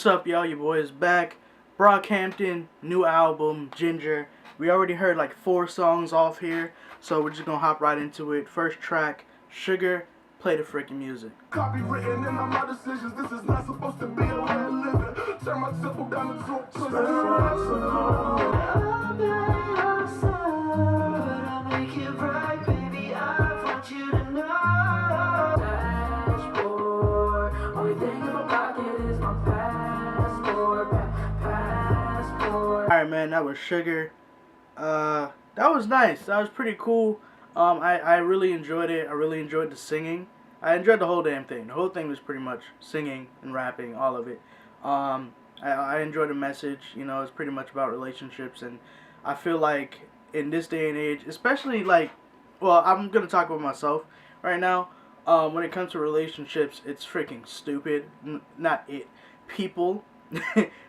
What's up, y'all? Your boy is back. Brockhampton, new album, Ginger. We already heard like 4 songs off here, so we're just gonna hop right into it. First track, Sugar. Play the freaking music. Copywritten in all my decisions. This is not supposed to be a way of living. Turn my temple down to a Alright, man, that was Sugar. That was nice. That was pretty cool. I really enjoyed it. I really enjoyed the singing. I enjoyed the whole damn thing. The whole thing was pretty much singing and rapping, all of it. I enjoyed the message. You know, it's pretty much about relationships, and I feel like in this day and age, especially like, well, I'm gonna talk about myself right now. When it comes to relationships, it's freaking stupid. Not it. People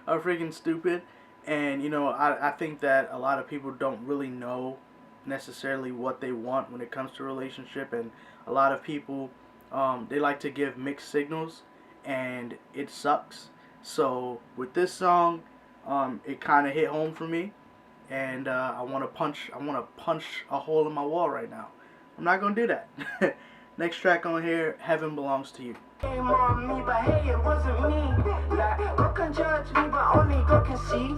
are freaking stupid. And, you know, I think that a lot of people don't really know necessarily what they want when it comes to a relationship. And a lot of people, they like to give mixed signals, and it sucks. So with this song, it kind of hit home for me. And I want to punch a hole in my wall right now. I'm not going to do that. Next track on here, Heaven Belongs to You. On me, but hey, it wasn't me. Like, God can judge me, but only God can see.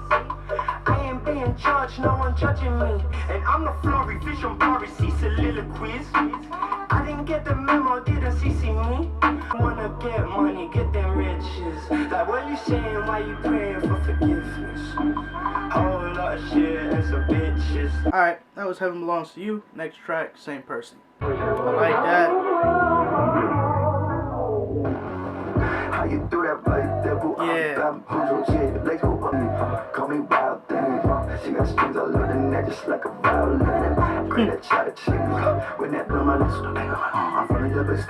I ain't being judged, no one judging me. And I'm not Flurry, Vision, Barry, see soliloquies. I didn't get the memo, didn't see me. Wanna get money, get them riches. Like, what you saying, why you praying for forgiveness? Whole lot of shit and some bitches. Alright, that was Heaven Belongs to You. Next track, same person. I like that. You do that like devil. Yeah. Call me wild thing. She got strings all over the neck just like a violin. Great at chat chick. When that blow my lips, I'm from the abyss.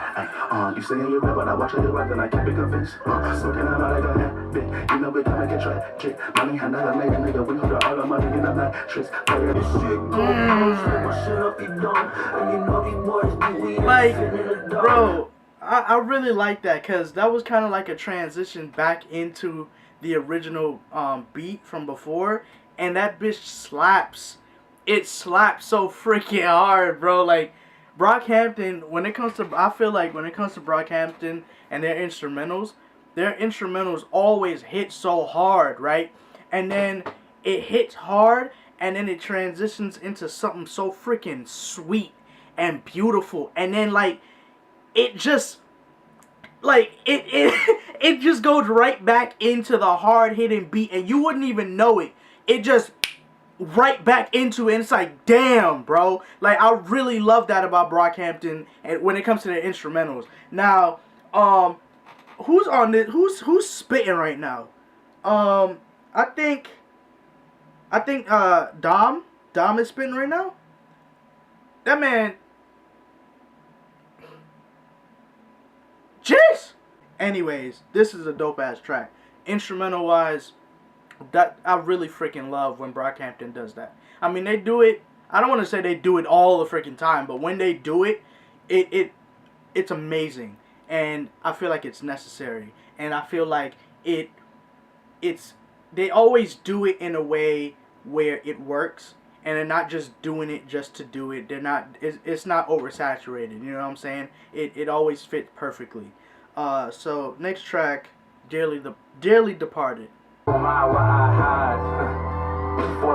You say you rap, but I watch you rock and I keep it convinced. So can I like a habit? You know we can make it tragic. Money had never made a nigga. We hold all the money in the matrix. Like, bro, I really like that, because that was kind of like a transition back into the original beat from before, and that bitch slaps. It slaps so freaking hard, bro. Like, Brockhampton, when it comes to, I feel like when it comes to Brockhampton and their instrumentals always hit so hard, right? And then it hits hard, and then it transitions into something so freaking sweet and beautiful, and then like, it just, like, it just goes right back into the hard-hitting beat, and you wouldn't even know it. It just right back into it, and it's like, damn, bro. Like, I really love that about Brockhampton, and when it comes to their instrumentals. Now, who's on this? Who's spitting right now? I think Dom is spitting right now. That man. Jeez! Anyways, this is a dope-ass track. Instrumental-wise, that I really freaking love when Brockhampton does that. I mean, they do it, I don't want to say they do it all the freaking time, but when they do it, it's amazing. And I feel like it's necessary. And I feel like they always do it in a way where it works. And they're not just doing it just to do it. They're not. It's not oversaturated. You know what I'm saying? It always fits perfectly. So next track, Dearly Departed. For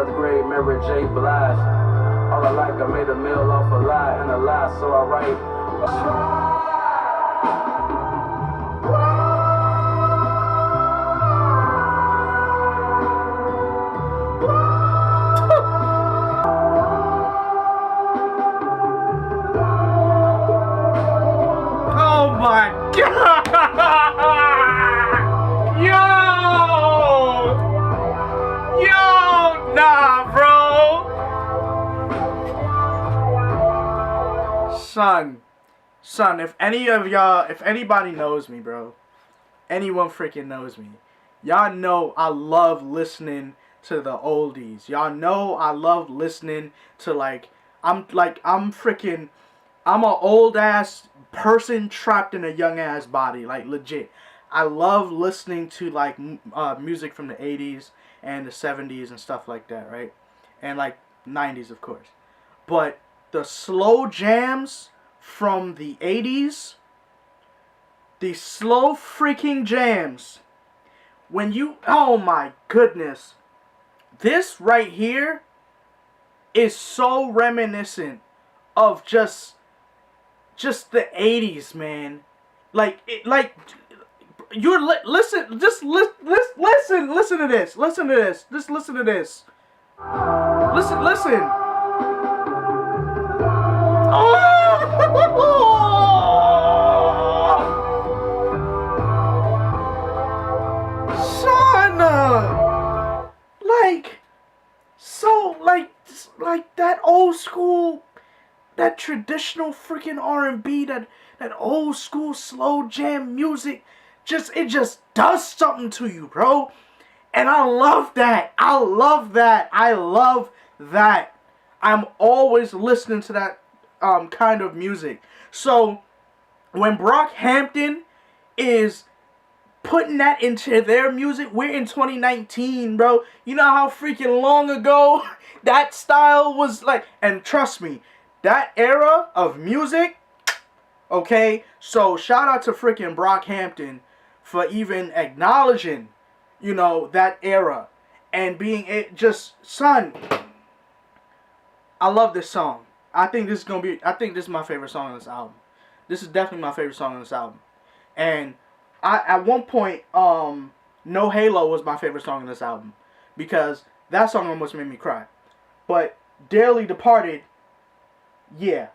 the grade, Mary J. Blige. All I like, I made a meal off a lie and a lie, so I write. Oh my God! Yo, nah, bro. Son, if anybody knows me, bro, anyone freaking knows me, y'all know I love listening to the oldies. Y'all know I love listening to, like, I'm an old ass person trapped in a young ass body, like, legit. I love listening to like music from the 80s and the 70s and stuff like that, right? And like 90s, of course. But the slow jams from the 80s, the slow freaking jams, when you, oh my goodness, this right here is so reminiscent of just the 80s, man. Like you're listen, just listen to this. Listen to this. Just listen to this. Listen. Son, like so like that old school, that traditional freaking R&B, that old school slow jam music, it just does something to you, bro. And I love that. I love that. I'm always listening to that kind of music. So when Brockhampton is putting that into their music, we're in 2019, bro. You know how freaking long ago that style was like, and trust me, that era of music, okay? So shout out to freaking Brockhampton for even acknowledging, you know, that era and being it just, son, I love this song. I think this is my favorite song on this album. This is definitely my favorite song on this album. And at one point, No Halo was my favorite song on this album because that song almost made me cry. But Dearly Departed, yeah,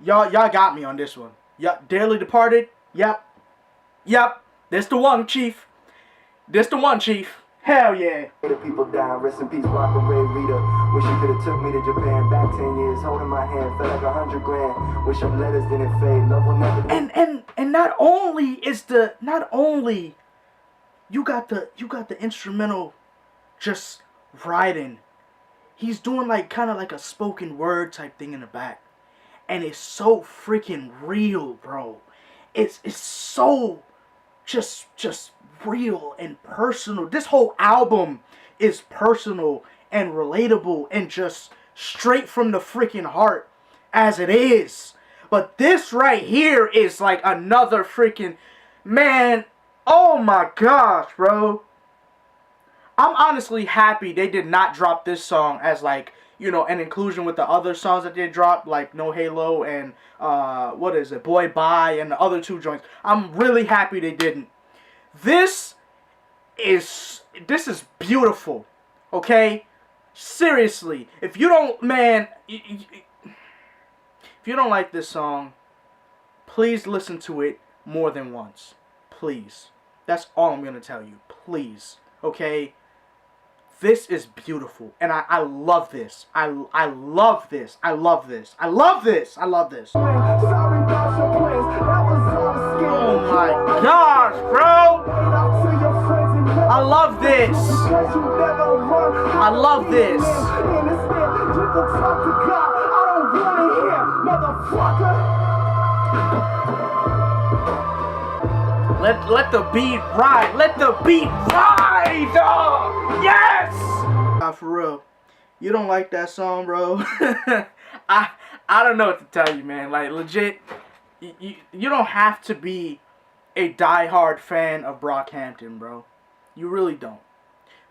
y'all got me on this one. Yep, Dearly Departed, yep, this the one, Chief. Hell yeah. The people down, rest in peace, Rock and Ray Rita. Wish you could've took me to Japan back 10 years, holding my hand, felt like 100 grand. Wish them letters didn't fade, love will never. And not only you got the instrumental just riding. He's doing like kind of like a spoken word type thing in the back. And it's so freaking real, bro. It's so just real and personal. This whole album is personal and relatable and just straight from the freaking heart as it is. But this right here is like another freaking, man, oh my gosh, bro. I'm honestly happy they did not drop this song as like, you know, an inclusion with the other songs that they dropped, like No Halo and Boy Bye and the other two joints. I'm really happy they didn't. This is beautiful, okay? Seriously, if you don't, man, if you don't like this song, please listen to it more than once. Please. That's all I'm going to tell you. Please, okay? This is beautiful, and I love this. I love this. I love this. I love this. I love this. Oh my gosh, bro! I love this. I love this. Let the beat ride. Let the beat ride. Oh, yes. For real, you don't like that song, bro? I don't know what to tell you, man. Like legit, you don't have to be a diehard fan of Brockhampton, bro. You really don't.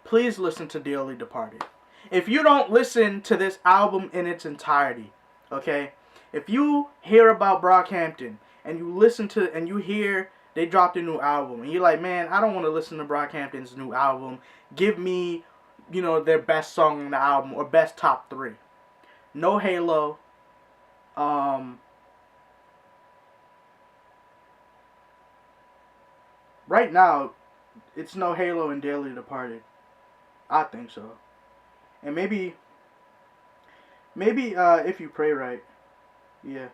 Please listen to Dearly Departed. If you don't listen to this album in its entirety, okay? If you hear about Brockhampton and you listen to and you hear they dropped a new album and you're like, man, I don't want to listen to Brockhampton's new album. Give me, you know, their best song on the album or best top 3. No Halo. Right now, it's No Halo and Dearly Departed. I think so. And maybe If You Pray Right. Yeah.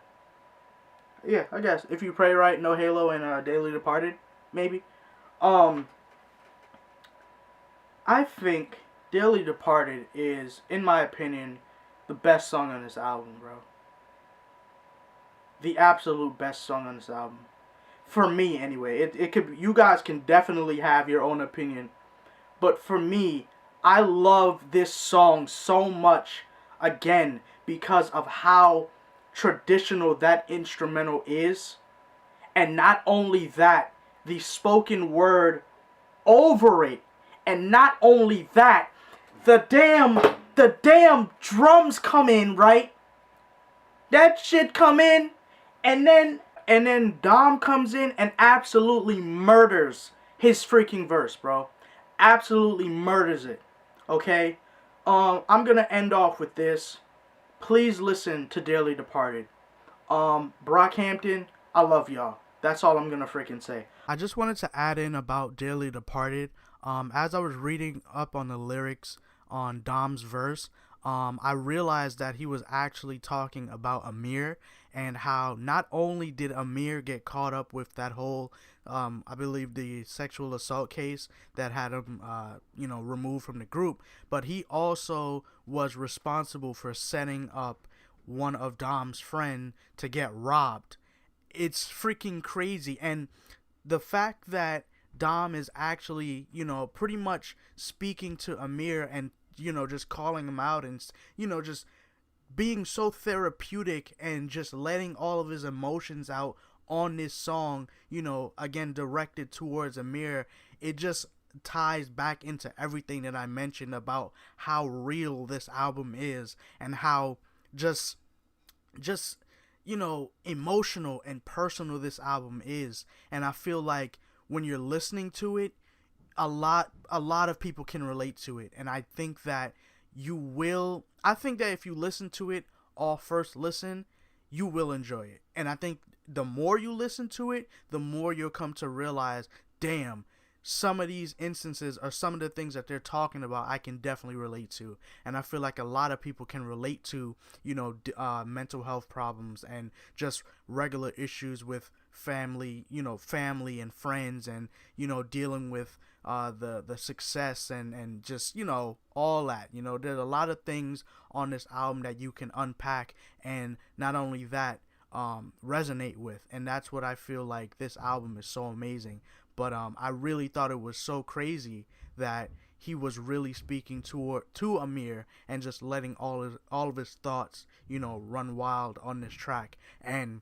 Yeah, I guess. If You Pray Right, No Halo, and Dearly Departed. Maybe. I think Dearly Departed is, in my opinion, the best song on this album, bro. The absolute best song on this album. For me anyway. It could, you guys can definitely have your own opinion. But for me, I love this song so much, again, because of how traditional that instrumental is. And not only that, the spoken word over it. And not only that, the damn drums come in, right? That shit come in, and then Dom comes in and absolutely murders his freaking verse, bro. Absolutely murders it. Okay? I'm gonna end off with this. Please listen to Dearly Departed. Brockhampton, I love y'all. That's all I'm gonna freaking say. I just wanted to add in about Dearly Departed. As I was reading up on the lyrics on Dom's verse, I realized that he was actually talking about Amir, and how not only did Amir get caught up with that whole, I believe, the sexual assault case that had him, removed from the group, but he also was responsible for setting up one of Dom's friend to get robbed. It's freaking crazy. And the fact that Dom is actually, pretty much speaking to Amir and, just calling him out and, just being so therapeutic and just letting all of his emotions out on this song, again, directed towards Amir, it just ties back into everything that I mentioned about how real this album is, and how just emotional and personal this album is. And I feel like when you're listening to it, a lot of people can relate to it. And I think that if you listen to it all first listen, you will enjoy it. And I think the more you listen to it, the more you'll come to realize, damn, some of these instances or some of the things that they're talking about, I can definitely relate to. And I feel like a lot of people can relate to, mental health problems and just regular issues with family and friends, and, dealing with the success and just, all that. There's a lot of things on this album that you can unpack, and not only that, resonate with. And that's what I feel like this album is so amazing. But I really thought it was so crazy that he was really speaking to Amir and just letting all of his thoughts, run wild on this track. And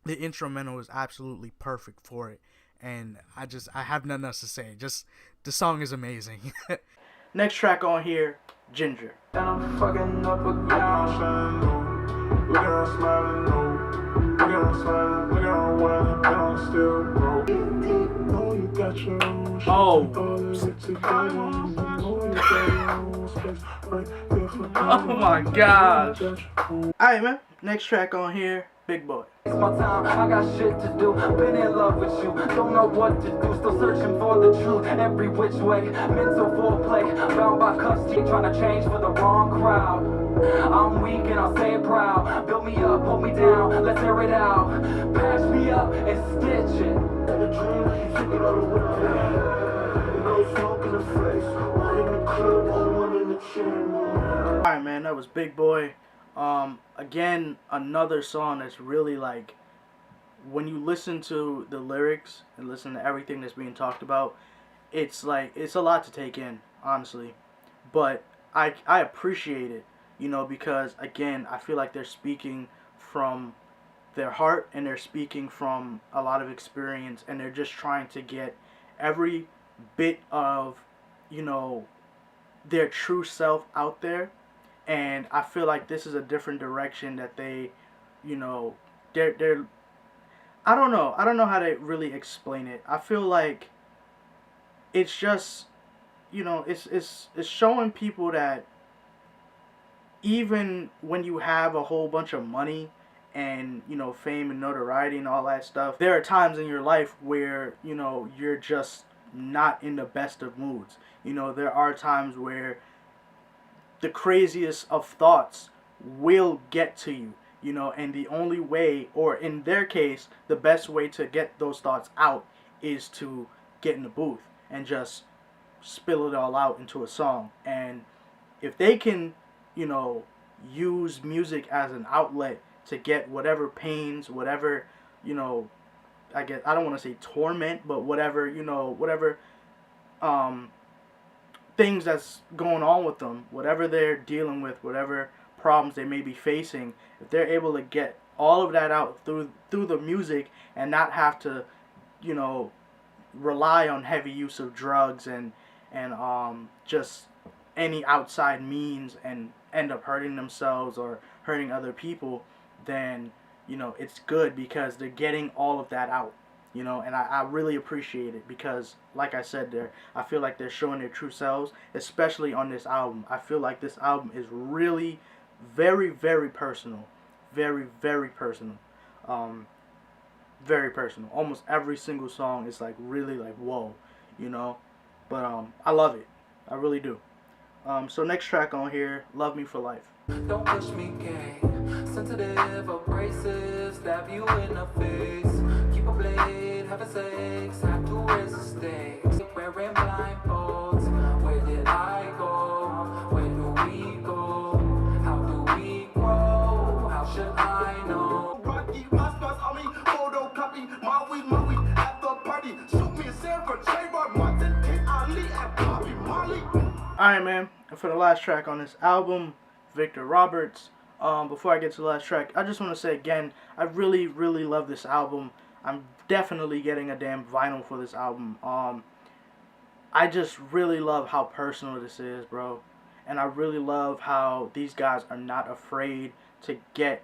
the instrumental is absolutely perfect for it. And I have nothing else to say. Just, the song is amazing. Next track on here, Ginger. And I'm fucking up again. Look at her smiling, no. Look at her smiling, look at her whining, and I'm still broke. Oh, you got your own shit. Oh my gosh. Alright, man. Next track on here, Big Boy. It's my time, I got shit to do. Been in love with you, don't know what to do. Still searching for the truth, every which way. Mental foreplay, bound by custody, trying to change for the wrong crowd. I'm weak and I'll say it proud. Build me up, hold me down, let's air it out. Patch me up and stitch it. And the dream that you took it all away. No smoke in the face, one in the club, one in the chamber. Alright, man, that was Big Boy. Again, another song that's really, like, when you listen to the lyrics and listen to everything that's being talked about, it's like, it's a lot to take in, honestly. But I appreciate it, because, again, I feel like they're speaking from their heart, and they're speaking from a lot of experience, and they're just trying to get every bit of, their true self out there. And I feel like this is a different direction that they're I don't know how to really explain it. I feel like it's just, it's showing people that even when you have a whole bunch of money and, fame and notoriety and all that stuff, there are times in your life where, you're just not in the best of moods. There are times where the craziest of thoughts will get to you, and the only way, or in their case, the best way to get those thoughts out is to get in the booth and just spill it all out into a song. And if they can, use music as an outlet to get whatever pains, whatever, I guess I don't want to say torment, but whatever, whatever um, things that's going on with them, whatever they're dealing with, whatever problems they may be facing, if they're able to get all of that out through the music and not have to, you know, rely on heavy use of drugs and just any outside means and end up hurting themselves or hurting other people, then it's good because they're getting all of that out. And I really appreciate it because, like I said there, I feel like they're showing their true selves, especially on this album. I feel like this album is really very, very personal. Very, very personal. Very personal. Almost every single song is like really like whoa, But I love it. I really do. So next track on here, Love Me for Life. Don't push me, gay. Sensitive, abrasive, stab you in the face. Keep a blade, have a sex, have to resist. Wearing blindfolds. Where did I go? Where do we go? How do we grow? How should I know? Rocky, my spots on me, photocopy, my weed, at the party. Shoot me a Sarah, J-Rock, Martin, King Ali, and Bobby Molly. Alright, man. And for the last track on this album, Victor Roberts. Before I get to the last track, I just want to say again, I really, really love this album. I'm definitely getting a damn vinyl for this album. I just really love how personal this is, bro. And I really love how these guys are not afraid to get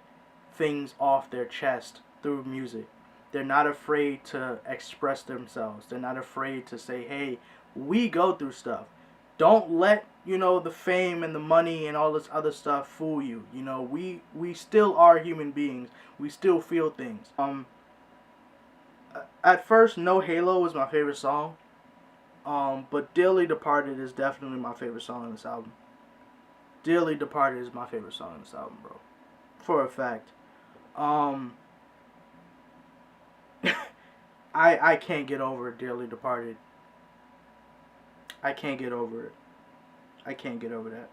things off their chest through music. They're not afraid to express themselves. They're not afraid to say, hey, we go through stuff. Don't let, the fame and the money and all this other stuff fool you. We still are human beings. We still feel things. At first, No Halo was my favorite song. But Dearly Departed is definitely my favorite song on this album. Dearly Departed is my favorite song on this album, bro. For a fact. I can't get over Dearly Departed. I can't get over it. I can't get over that.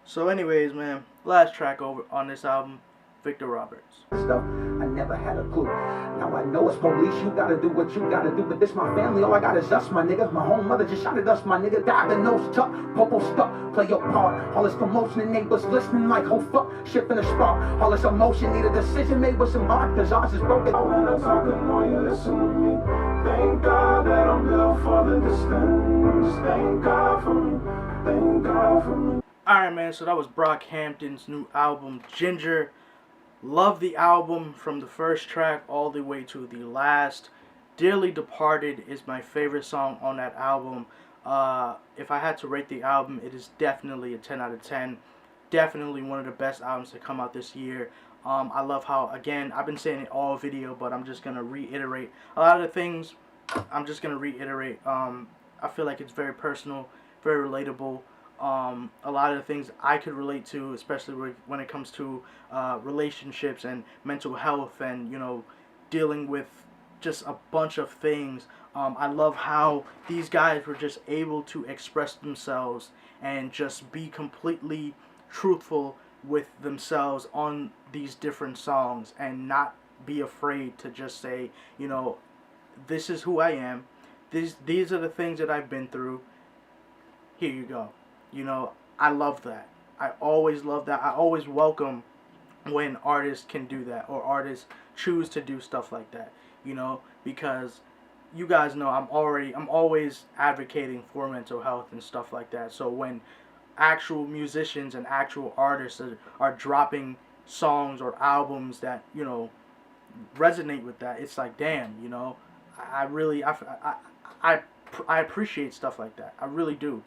So anyways, man, last track over on this album, Victor Roberts. Stuff, I never had a clue. Now I know it's police, you gotta do what you gotta do, but this my family, all I got is us, my nigga. My home mother just shot at us, my nigga. Diagnosed tough, popo stuck, play your part. All this promotion and neighbors listening like, oh fuck, shifting a spark. All this emotion, need a decision made with some heart, cause ours is broken. When I'm talking, know you listen to me. Thank God that I'm built for the distance. Thank God for me. Thank God for me. Alright, man, so that was Brockhampton's new album, Ginger. Love the album from the first track all the way to the last. Dearly Departed is my favorite song on that album. If I had to rate the album, it is definitely a 10 out of 10. Definitely one of the best albums to come out this year. I love how, again, I've been saying it all video, but I'm just going to reiterate a lot of the things. I'm just going to reiterate. I feel like it's very personal, very relatable. A lot of the things I could relate to, especially when it comes to relationships and mental health and, dealing with just a bunch of things. I love how these guys were just able to express themselves and just be completely truthful with themselves on these different songs and not be afraid to just say, this is who I am. These are the things that I've been through. Here you go. I love that. I always love that. I always welcome when artists can do that or artists choose to do stuff like that, because you guys know I'm always advocating for mental health and stuff like that. So when actual musicians and actual artists are dropping songs or albums that, resonate with that, it's like, damn, I appreciate stuff like that. I really do.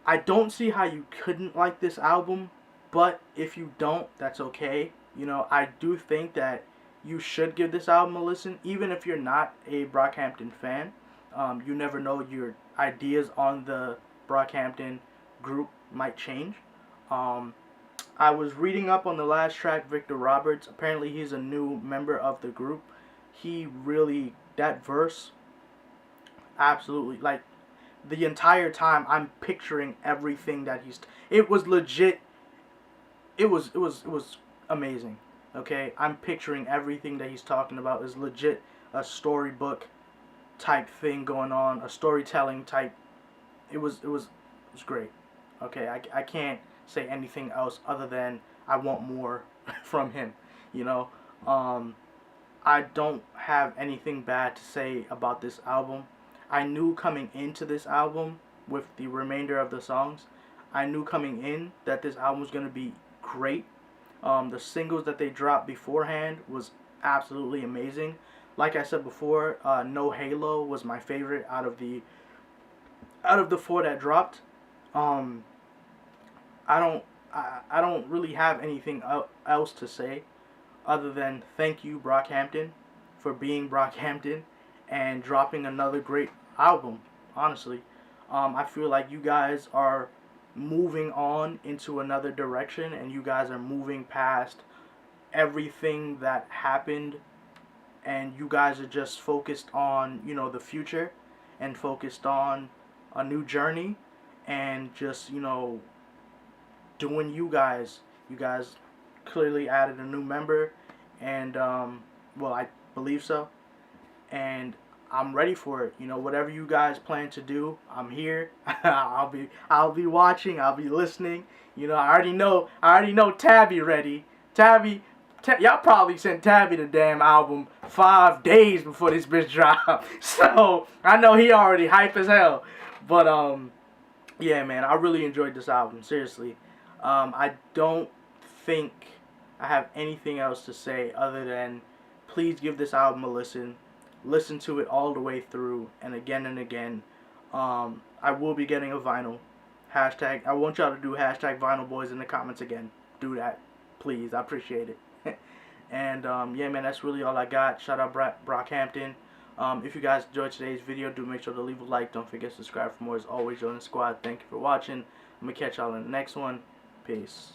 I don't see how you couldn't like this album, but if you don't, that's okay. I do think that you should give this album a listen, even if you're not a Brockhampton fan. You never know, your ideas on the Brockhampton group might change. I was reading up on the last track, Victor Roberts. Apparently he's a new member of the group. That verse, absolutely, like, the entire time I'm picturing everything that it was legit. It was amazing. Okay, I'm picturing everything that he's talking about is legit a storybook type thing going on, a storytelling type. It was great. Okay, I can't say anything else other than I want more from him. You know, um, I don't have anything bad to say about this album. I knew coming into this album with the remainder of the songs, I knew coming in that this album was gonna be great. The singles that they dropped beforehand was absolutely amazing. Like I said before, No Halo was my favorite out of the four that dropped. Um, I don't I don't really have anything else to say other than thank you Brockhampton for being Brockhampton and dropping another great album. Honestly, I feel like you guys are moving on into another direction, and you guys are moving past everything that happened, and you guys are just focused on the future and focused on a new journey and just doing you guys clearly added a new member, and well, I believe so, and I'm ready for it. Whatever you guys plan to do, I'm here. I'll be watching, I'll be listening. I already know Tabby ready. Y'all probably sent Tabby the damn album 5 days before this bitch dropped. So I know he already hype as hell. But yeah, man, I really enjoyed this album. Seriously, I don't think I have anything else to say other than please give this album a listen. Listen to it all the way through and again and again. I will be getting a vinyl. Hashtag. I want y'all to do hashtag vinyl boys in the comments again. Do that, please. I appreciate it. And yeah, man, that's really all I got. Shout out Brockhampton. If you guys enjoyed today's video, do make sure to leave a like. Don't forget to subscribe for more. As always, join the squad. Thank you for watching. I'm gonna catch y'all in the next one. Peace.